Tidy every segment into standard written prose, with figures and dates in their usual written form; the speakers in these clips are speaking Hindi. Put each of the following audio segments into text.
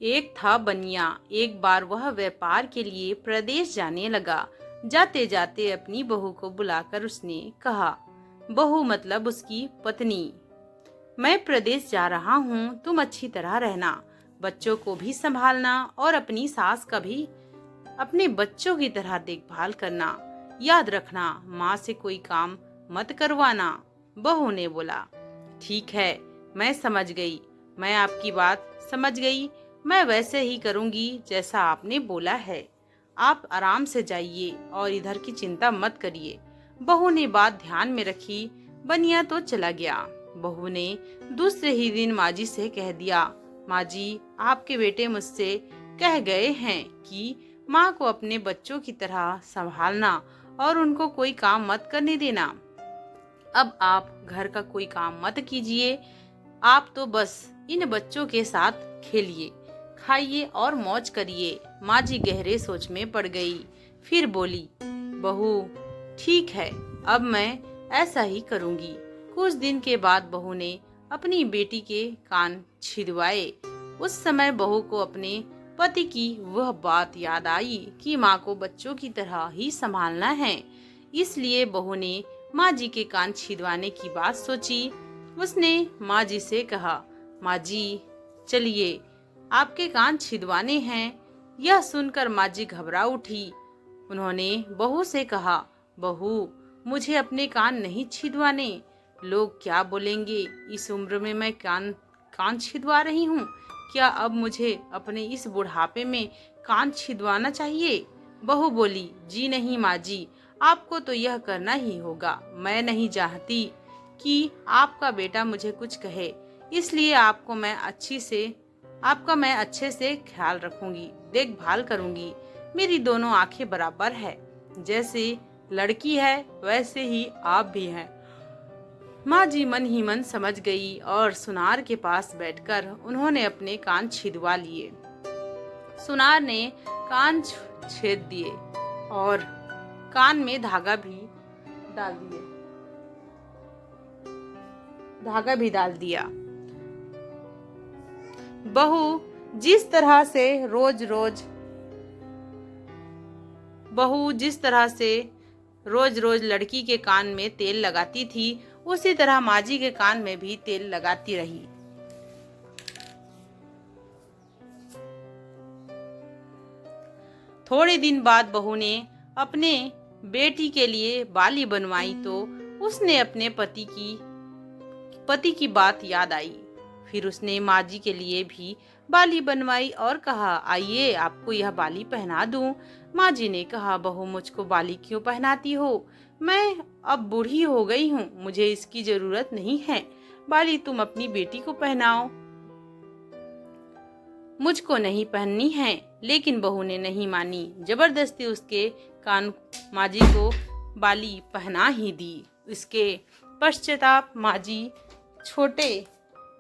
एक था बनिया। एक बार वह व्यापार के लिए प्रदेश जाने लगा। जाते जाते अपनी बहू को बुलाकर उसने कहा, बहू मतलब उसकी पत्नी, मैं प्रदेश जा रहा हूँ, तुम अच्छी तरह रहना, बच्चों को भी संभालना और अपनी सास का भी अपने बच्चों की तरह देखभाल करना। याद रखना, माँ से कोई काम मत करवाना। बहू ने बोला, ठीक है, मैं समझ गई, मैं आपकी बात समझ गई, मैं वैसे ही करूंगी जैसा आपने बोला है। आप आराम से जाइए और इधर की चिंता मत करिए। बहू ने बात ध्यान में रखी। बनिया तो चला गया। बहू ने दूसरे ही दिन माँ जी से कह दिया, माँ जी, आपके बेटे मुझसे कह गए हैं कि माँ को अपने बच्चों की तरह संभालना और उनको कोई काम मत करने देना। अब आप घर का कोई काम मत कीजिए, आप तो बस इन बच्चों के साथ खेलिए, खाइए और मौज करिए। माँ जी गहरे सोच में पड़ गई। फिर बोली, बहू ठीक है, अब मैं ऐसा ही करूंगी। कुछ दिन के बाद बहू ने अपनी बेटी के कान छिदवाए। उस समय बहू को अपने पति की वह बात याद आई कि माँ को बच्चों की तरह ही संभालना है। इसलिए बहू ने माँ जी के कान छिदवाने की बात सोची। उसने माँ जी से कहा, माँ जी, चलिए, आपके कान छिदवाने हैं। यह सुनकर माँ जी घबरा उठी। उन्होंने बहू से कहा, बहू, मुझे अपने कान नहीं छिदवाने, लोग क्या बोलेंगे, इस उम्र में मैं कान कान छिदवा रही हूँ। क्या अब मुझे अपने इस बुढ़ापे में कान छिदवाना चाहिए? बहू बोली, जी नहीं माँ जी, आपको तो यह करना ही होगा। मैं नहीं चाहती कि आपका बेटा मुझे कुछ कहे, इसलिए आपका मैं अच्छे से ख्याल रखूंगी, देखभाल करूंगी। मेरी दोनों आंखें बराबर है, जैसे लड़की है वैसे ही आप भी हैं। माँ जी मन ही मन समझ गई और सुनार के पास बैठकर उन्होंने अपने कान छिदवा लिए। सुनार ने कान छेद दिए और कान में धागा भी डाल दिया। बहू जिस तरह से रोज रोज लड़की के कान में तेल लगाती थी, उसी तरह माँ जी के कान में भी तेल लगाती रही। थोड़े दिन बाद बहू ने अपने बेटी के लिए बाली बनवाई तो उसने अपने पति की बात याद आई। फिर उसने माँ जी के लिए भी बाली बनवाई और कहा, आइए आपको यह बाली पहना दूं। माँ जी ने कहा, बहू, मुझको बाली क्यों पहनाती हो? मैं अब बूढ़ी हो गई हूँ, मुझे इसकी जरूरत नहीं है। बाली तुम अपनी बेटी को पहनाओ, मुझको नहीं पहननी है। लेकिन बहू ने नहीं मानी, जबरदस्ती उसके कान माँ जी को बाली पहना ही दी। इसके पश्चाताप माँ जी छोटे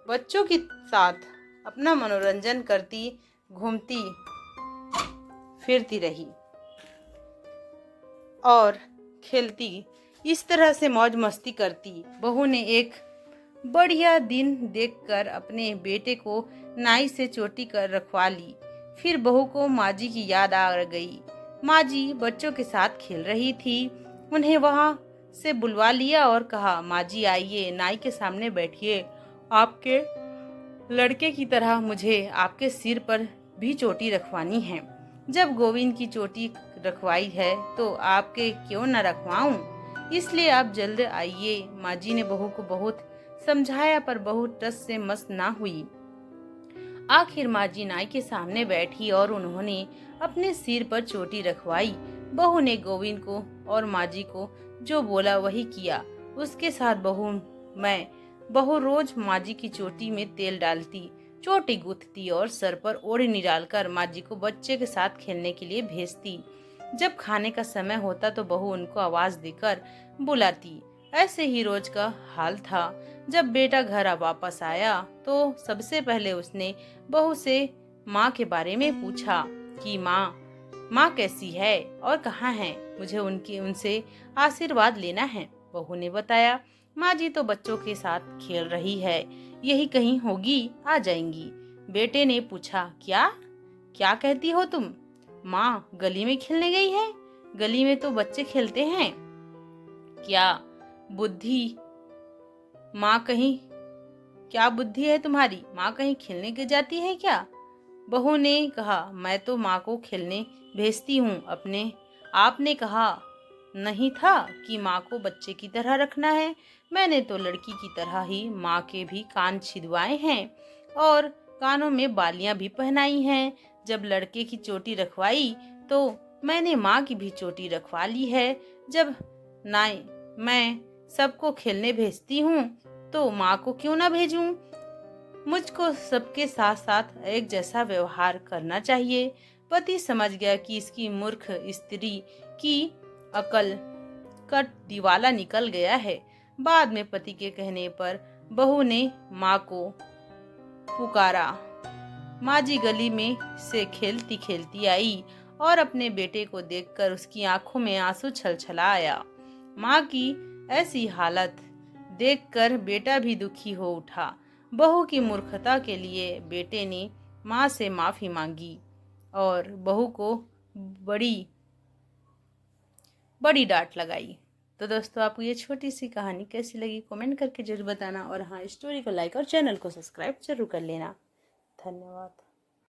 बच्चों के साथ अपना मनोरंजन करती, घूमती फिरती रही और खेलती, इस तरह से मौज मस्ती करती। बहू ने एक बढ़िया दिन देखकर अपने बेटे को नाई से चोटी कर रखवा ली। फिर बहू को माँ जी की याद आ गई। माँ जी बच्चों के साथ खेल रही थी। उन्हें वहां से बुलवा लिया और कहा, माँ जी आइए, नाई के सामने बैठिए। आपके लड़के की तरह मुझे आपके सिर पर भी चोटी रखवानी है। जब गोविंद की चोटी रखवाई है तो आपके क्यों न रखवाऊं? इसलिए आप जल्द आइए। माँ जी ने बहू को बहुत समझाया पर बहू टस से मस ना हुई। आखिर माँ जी नाई के सामने बैठी और उन्होंने अपने सिर पर चोटी रखवाई। बहू ने गोविंद को और माँ जी को जो बोला वही किया। उसके साथ बहू रोज माँ जी की चोटी में तेल डालती, चोटी गूंथती और सर पर ओढ़नी डालकर माँ जी को बच्चे के साथ खेलने के लिए भेजती। जब खाने का समय होता तो बहू उनको आवाज देकर बुलाती। ऐसे ही रोज का हाल था। जब बेटा घर वापस आया तो सबसे पहले उसने बहू से माँ के बारे में पूछा कि माँ कैसी है और कहाँ है, मुझे उनसे आशीर्वाद लेना है। बहू ने बताया, माँ जी तो बच्चों के साथ खेल रही है, यही कहीं होगी, आ जाएंगी। बेटे ने पूछा, क्या क्या कहती हो तुम? माँ गली में खेलने गई है? गली में तो बच्चे खेलते हैं। क्या बुद्धि माँ कहीं क्या बुद्धि है तुम्हारी? माँ कहीं खेलने के जाती है क्या? बहू ने कहा, मैं तो माँ को खेलने भेजती हूँ अपने। आपने कहा नहीं था कि माँ को बच्चे की तरह रखना है? मैंने तो लड़की की तरह ही माँ के भी कान छिदवाए हैं और कानों में बालियां भी पहनाई हैं। जब लड़के की चोटी रखवाई तो मैंने माँ की भी चोटी रखवा ली है। जब नाई मैं सबको खेलने भेजती हूँ तो माँ को क्यों ना भेजूं? मुझको सबके साथ साथ एक जैसा व्यवहार करना चाहिए। पति समझ गया कि इसकी मूर्ख स्त्री की अकल का दिवाला निकल गया है। बाद में पति के कहने पर बहू ने माँ को पुकारा। माँ जी गली में से खेलती खेलती आई और अपने बेटे को देखकर उसकी आंखों में आंसू छलछला आया। माँ की ऐसी हालत देखकर बेटा भी दुखी हो उठा। बहू की मूर्खता के लिए बेटे ने माँ से माफी मांगी और बहू को बड़ी बड़ी डांट लगाई। तो दोस्तों, आपको ये छोटी सी कहानी कैसी लगी कमेंट करके जरूर बताना, और हाँ, स्टोरी को लाइक और चैनल को सब्सक्राइब जरूर कर लेना। धन्यवाद।